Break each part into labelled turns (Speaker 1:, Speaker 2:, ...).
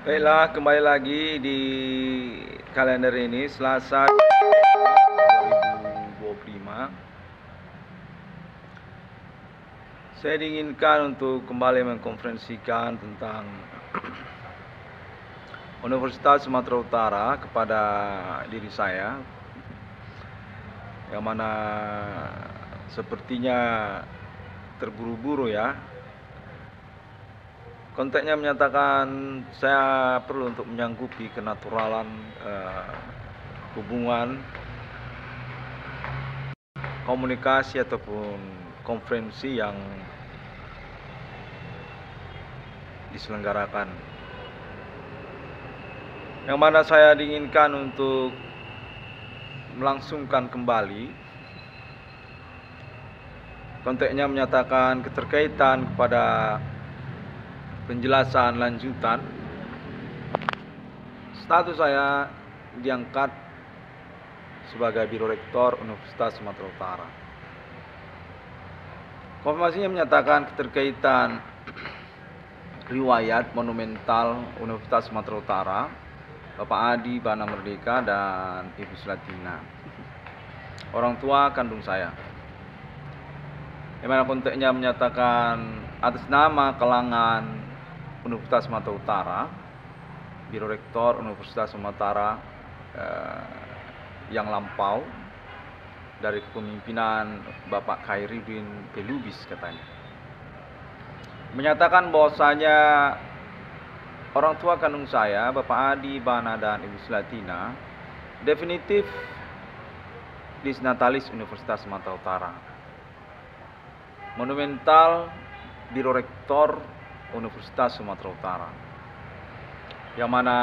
Speaker 1: Baiklah, kembali lagi di kalender ini Selasa 2025. Saya diinginkan untuk kembali mengkonferensikan tentang Universitas Sumatera Utara kepada diri saya, yang mana sepertinya terburu-buru ya. Konteksnya menyatakan saya perlu untuk menyanggupi kenaturalan hubungan komunikasi ataupun konferensi yang diselenggarakan, yang mana saya diinginkan untuk melangsungkan kembali. Konteksnya menyatakan keterkaitan kepada penjelasan lanjutan. Status saya diangkat sebagai Biro Rektor Universitas Sumatera Utara. Konfirmasinya menyatakan keterkaitan riwayat monumental Universitas Sumatera Utara, Bapak Adi Bana Merdeka dan Ibu Slatina, orang tua kandung saya. Yang mana konteksnya menyatakan atas nama kalangan Universitas Sumatera Utara, Biro Rektor Universitas Sumatera yang lampau dari kepemimpinan Bapak Khairuddin Pelubis katanya, menyatakan bahwasanya orang tua kandung saya, Bapak Adi Bana dan Ibu Slatina, definitif disnatalis Universitas Sumatera Utara, monumental Biro Rektor Universitas Sumatera Utara, yang mana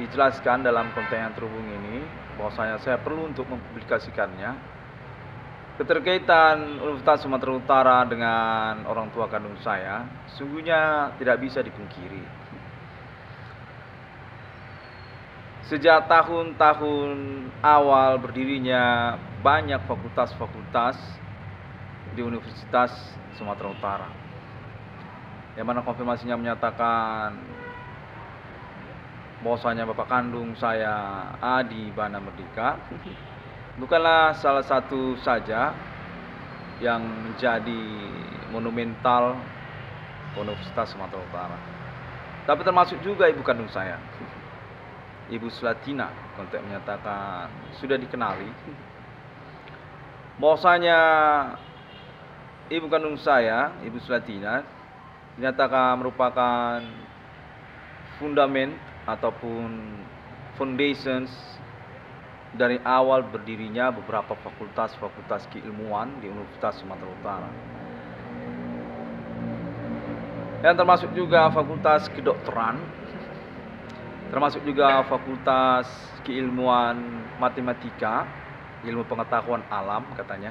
Speaker 1: dijelaskan dalam konteks yang terhubung ini bahwasanya saya perlu untuk mempublikasikannya. Keterkaitan Universitas Sumatera Utara dengan orang tua kandung saya sungguhnya tidak bisa dipungkiri. Sejak tahun-tahun awal berdirinya banyak fakultas-fakultas di Universitas Sumatera Utara, yang mana konfirmasinya menyatakan bahwasanya bapak kandung saya, Adi Bana Merdeka, bukanlah salah satu saja yang menjadi monumental Universitas Sumatera Utara, tapi termasuk juga ibu kandung saya, Ibu Slatina. Konteks menyatakan sudah dikenali bahwasanya ibu kandung saya, Ibu Slatina, dinyatakan merupakan fundamen ataupun foundations dari awal berdirinya beberapa fakultas-fakultas keilmuan di Universitas Sumatera Utara, yang termasuk juga fakultas kedokteran, termasuk juga fakultas keilmuan matematika, ilmu pengetahuan alam katanya,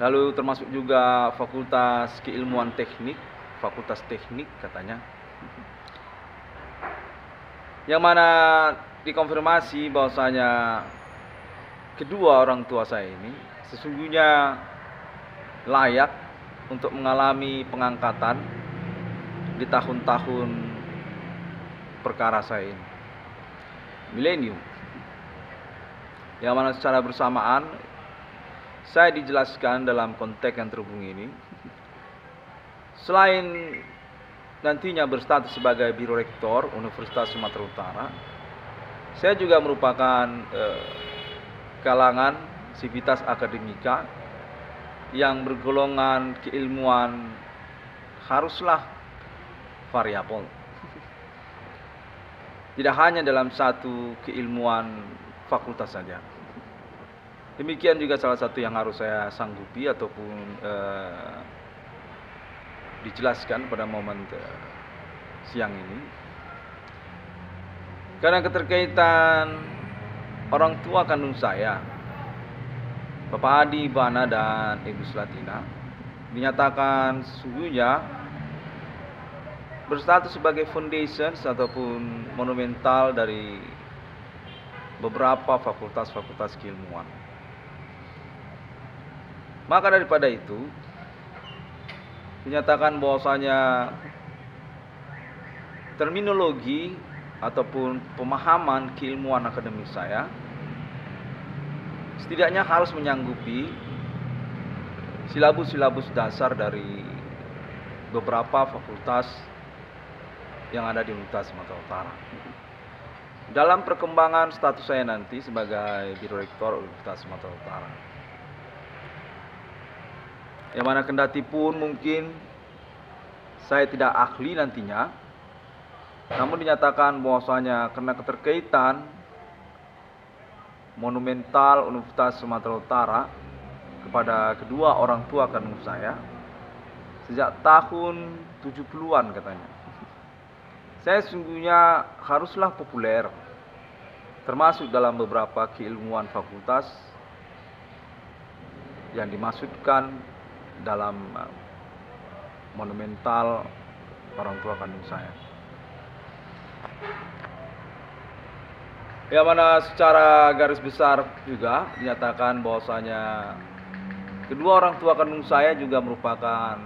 Speaker 1: lalu termasuk juga fakultas keilmuan teknik, fakultas teknik katanya, yang mana dikonfirmasi bahwasanya kedua orang tua saya ini sesungguhnya layak untuk mengalami pengangkatan di tahun-tahun perkara saya ini, milenium, yang mana secara bersamaan saya dijelaskan dalam konteks yang terhubung ini, selain nantinya berstatus sebagai Biro Rektor Universitas Sumatera Utara, saya juga merupakan kalangan sivitas akademika yang bergolongan keilmuan haruslah variabel, tidak hanya dalam satu keilmuan fakultas saja. Demikian juga salah satu yang harus saya sanggupi ataupun dijelaskan pada momen siang ini, karena keterkaitan orang tua kandung saya, Bapak Adi Bana dan Ibu Slatina, dinyatakan sesungguhnya berstatus sebagai foundations ataupun monumental dari beberapa fakultas-fakultas keilmuan. Maka daripada itu dinyatakan bahwasanya terminologi ataupun pemahaman keilmuan akademik saya setidaknya harus menyanggupi silabus-silabus dasar dari beberapa fakultas yang ada di Universitas Sumatera Utara. Dalam perkembangan status saya nanti sebagai Biro Rektor Universitas Sumatera Utara, yang mana kendati pun mungkin saya tidak ahli nantinya, namun dinyatakan bahwasanya karena keterkaitan monumental Universitas Sumatera Utara kepada kedua orang tua kandung saya sejak tahun 70-an katanya, saya sesungguhnya haruslah populer, termasuk dalam beberapa keilmuan fakultas yang dimaksudkan dalam monumental orang tua kandung saya. Yang mana secara garis besar juga dinyatakan bahwasanya kedua orang tua kandung saya juga merupakan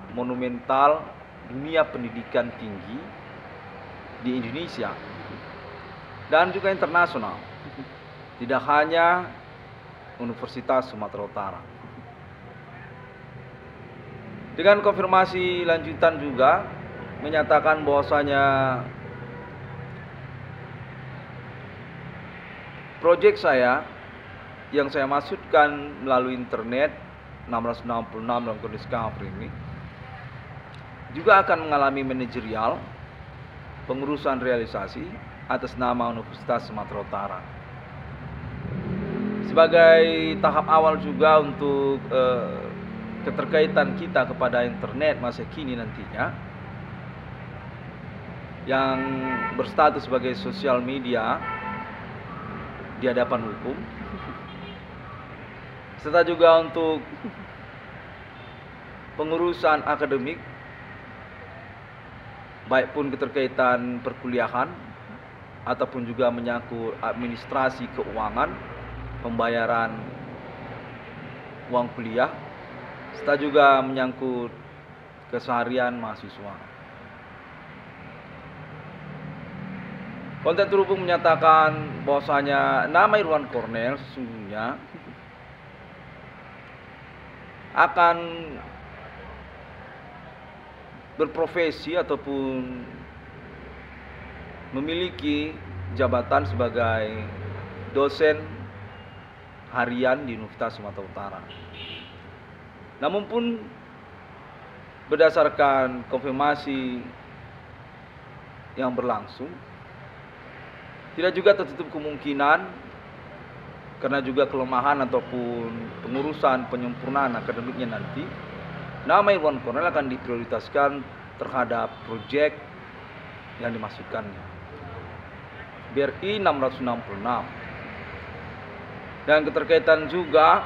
Speaker 1: monumental dunia pendidikan tinggi di Indonesia dan juga internasional, tidak hanya Universitas Sumatera Utara. Dengan konfirmasi lanjutan juga menyatakan bahwasanya proyek saya yang saya maksudkan melalui internet 666 dalam kondisi cover ini juga akan mengalami manajerial pengurusan realisasi atas nama Universitas Sumatera Utara. Sebagai tahap awal juga untuk keterkaitan kita kepada internet masa kini nantinya yang berstatus sebagai sosial media di hadapan hukum, serta juga untuk pengurusan akademik, baik pun keterkaitan perkuliahan ataupun juga menyangkut administrasi keuangan, pembayaran uang kuliah, serta juga menyangkut keseharian mahasiswa. Konten terhubung menyatakan bahwasanya nama Irwan Cornel sesungguhnya akan berprofesi ataupun memiliki jabatan sebagai dosen harian di Universitas Sumatera Utara. Namun pun berdasarkan konfirmasi yang berlangsung, tidak juga tertutup kemungkinan karena juga kelemahan ataupun pengurusan penyempurnaan akademiknya nanti, nama Irwan Cornel akan diprioritaskan terhadap proyek yang dimaksudkannya, BRI 666. Dan keterkaitan juga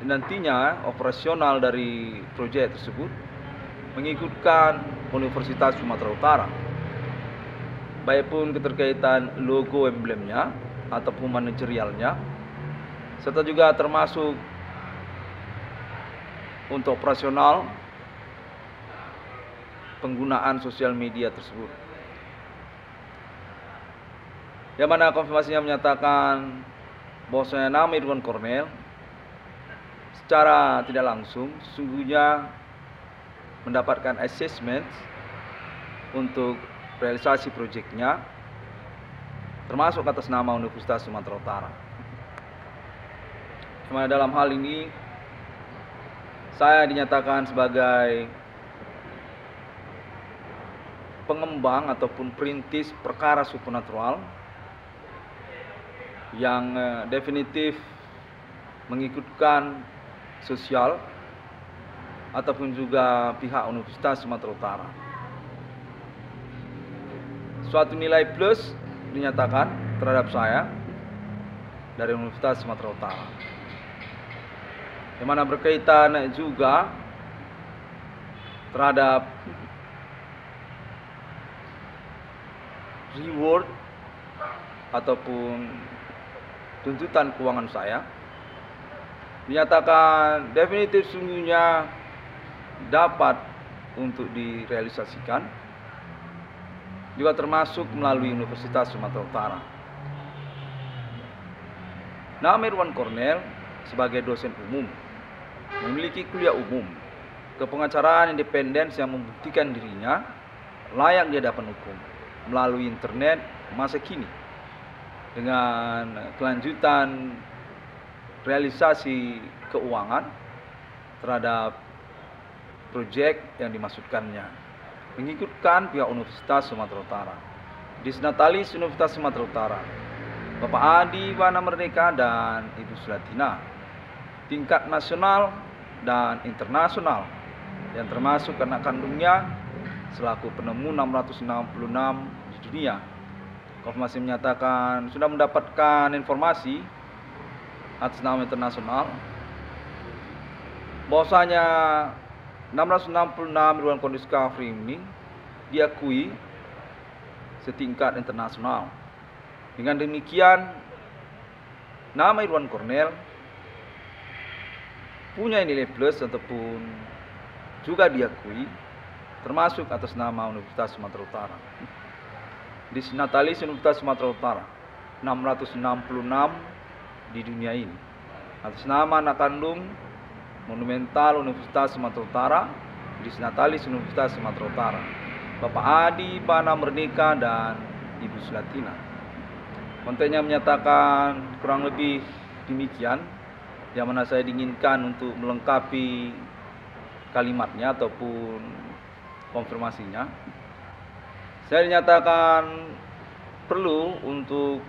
Speaker 1: nantinya operasional dari proyek tersebut mengikutkan Universitas Sumatera Utara, baik pun keterkaitan logo emblemnya ataupun manajerialnya, serta juga termasuk untuk operasional penggunaan sosial media tersebut. Yang mana konfirmasinya menyatakan bahwasanya nama Irwan Cornel secara tidak langsung sesungguhnya mendapatkan assessment untuk realisasi proyeknya, termasuk atas nama Universitas Sumatera Utara. Cuma dalam hal ini saya dinyatakan sebagai pengembang ataupun perintis perkara supernatural yang definitif mengikutkan sosial ataupun juga pihak Universitas Sumatera Utara. Suatu nilai plus dinyatakan terhadap saya dari Universitas Sumatera Utara, yang mana berkaitan juga terhadap reward ataupun tuntutan keuangan saya, dinyatakan definitif sungguhnya dapat untuk direalisasikan juga termasuk melalui Universitas Sumatera Utara. Nama Irwan Cornel sebagai dosen umum, memiliki kuliah umum, kepengacaraan independen yang membuktikan dirinya layak di hadapan hukum melalui internet masa kini, dengan kelanjutan realisasi keuangan terhadap proyek yang dimaksudkannya, mengikutkan pihak Universitas Sumatera Utara, Disnatalis Universitas Sumatera Utara, Bapak Adi Wana Merdeka dan Ibu Sulatina, tingkat nasional dan internasional, yang termasuk anak kandungnya selaku penemu 666 di dunia. Konfirmasi menyatakan sudah mendapatkan informasi atas nama internasional bahwasanya 666 Irwan Cornel Discovery ini diakui setingkat internasional. Dengan demikian, nama Irwan Cornel punya nilai plus ataupun juga diakui termasuk atas nama Universitas Sumatera Utara. Disnatalis Universitas Sumatera Utara 666 di dunia ini, atas nama anak kandung monumental Universitas Sumatera Utara, Disnatalis Universitas Sumatera Utara, Bapak Adi Wana Merdeka dan Ibu Sulatina. Kontennya menyatakan kurang lebih demikian, yang mana saya diinginkan untuk melengkapi kalimatnya ataupun konfirmasinya. Saya dinyatakan perlu untuk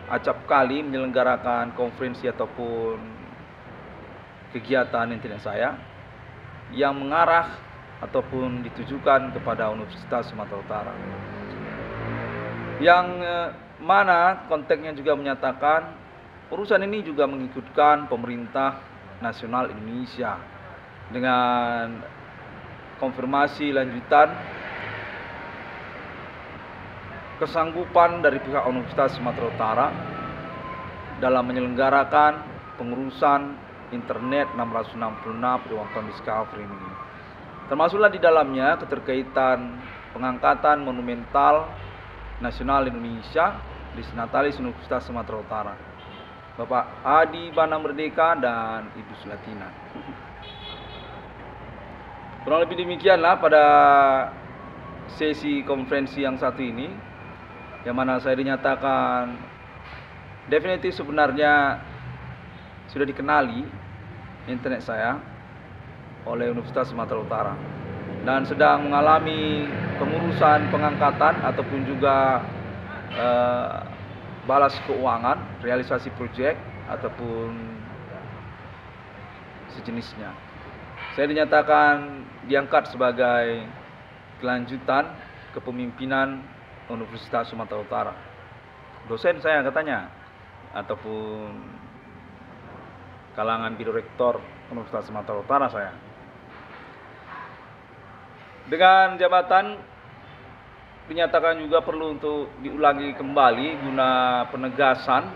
Speaker 1: acap kali menyelenggarakan konferensi ataupun kegiatan internet saya yang mengarah ataupun ditujukan kepada Universitas Sumatera Utara, yang mana konteksnya juga menyatakan urusan ini juga mengikutkan pemerintah nasional Indonesia, dengan konfirmasi lanjutan kesanggupan dari pihak Universitas Sumatera Utara dalam menyelenggarakan pengurusan internet 666 Irwan Cornel Discovery ini. Termasuklah di dalamnya keterkaitan pengangkatan monumental nasional Indonesia di Disnatalis Universitas Sumatera Utara, Bapak Adi Wana Merdeka dan Ibu Sulatina. Kurang lebih demikianlah pada sesi konferensi yang satu ini, yang mana saya dinyatakan definitif sebenarnya sudah dikenali internet saya oleh Universitas Sumatera Utara dan sedang mengalami pengurusan pengangkatan ataupun juga balas keuangan, realisasi proyek ataupun sejenisnya. Saya dinyatakan diangkat sebagai kelanjutan kepemimpinan Universitas Sumatera Utara. Dosen saya katanya, ataupun kalangan biro rektor Universitas Sumatera Utara saya. Dengan jabatan dinyatakan juga perlu untuk diulangi kembali guna penegasan,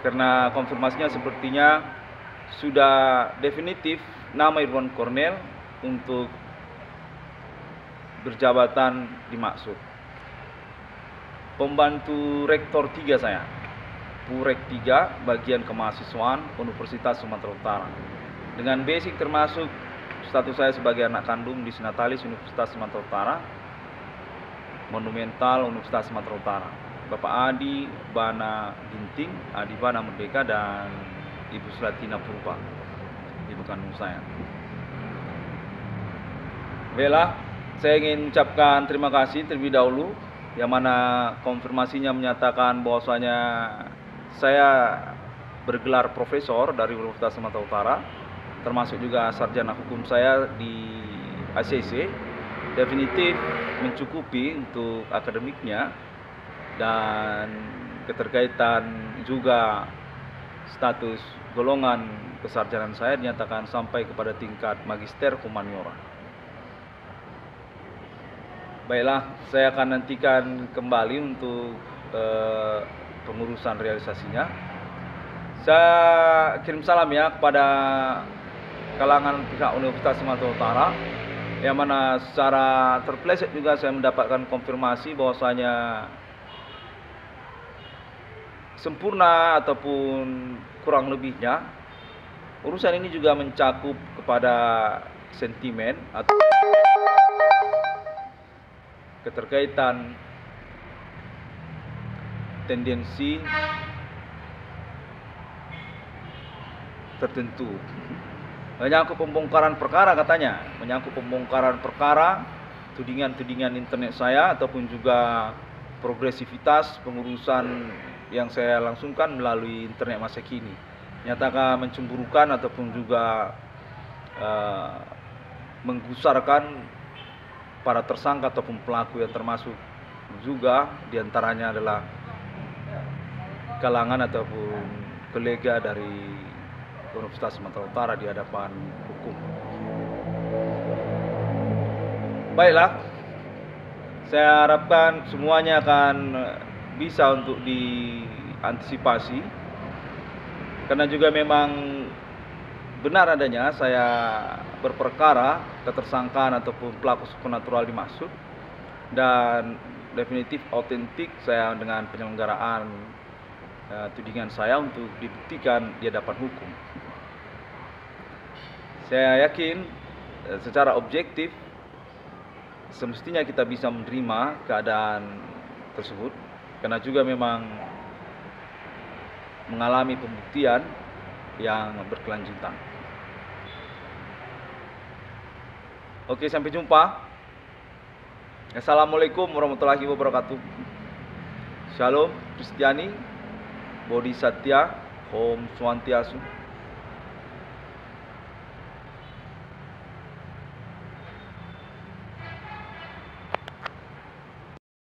Speaker 1: karena konfirmasinya sepertinya sudah definitif nama Irwan Cornel untuk berjabatan dimaksud. Pembantu Rektor 3 saya, Purek 3 bagian kemahasiswaan Universitas Sumatera Utara, dengan basic termasuk status saya sebagai anak kandung di Disnatalis Universitas Sumatera Utara, monumental Universitas Sumatera Utara, Bapak Adi Wana Ginting, Adi Wana Merdeka dan Ibu Sulatina Purba, ibu kandung saya. Baiklah, saya ingin ucapkan terima kasih terlebih dahulu, yang mana konfirmasinya menyatakan bahwasanya saya bergelar profesor dari Universitas Sumatera Utara, termasuk juga sarjana hukum saya di ACC, definitif mencukupi untuk akademiknya, dan keterkaitan juga status golongan kesarjanaan saya dinyatakan sampai kepada tingkat magister humaniora. Baiklah, saya akan nantikan kembali untuk pengurusan realisasinya. Saya kirim salam ya kepada kalangan pihak Universitas Sumatera Utara, yang mana secara terpeleset juga saya mendapatkan konfirmasi bahwasanya sempurna ataupun kurang lebihnya urusan ini juga mencakup kepada sentimen atau keterkaitan tendensi tertentu. Menyangkut pembongkaran perkara katanya, menyangkut pembongkaran perkara, tudingan-tudingan internet saya ataupun juga progresivitas pengurusan yang saya langsungkan melalui internet masa kini. Nyatakan mencemburukan ataupun juga menggusarkan para tersangka ataupun pelaku yang termasuk juga diantaranya adalah kalangan ataupun kolega dari Universitas Sumatera Utara di hadapan hukum. Baiklah, saya harapkan semuanya akan bisa untuk diantisipasi, karena juga memang benar adanya saya berperkara ketersangkaan ataupun pelaku supernatural dimaksud, dan definitif autentik saya dengan penyelenggaraan tudingan saya untuk dibuktikan di hadapan hukum. Saya yakin secara objektif semestinya kita bisa menerima keadaan tersebut, karena juga memang mengalami pembuktian yang berkelanjutan. Oke, sampai jumpa. Assalamualaikum warahmatullahi wabarakatuh. Shalom Kristiani, Bodhisattva, Om Swastiastu.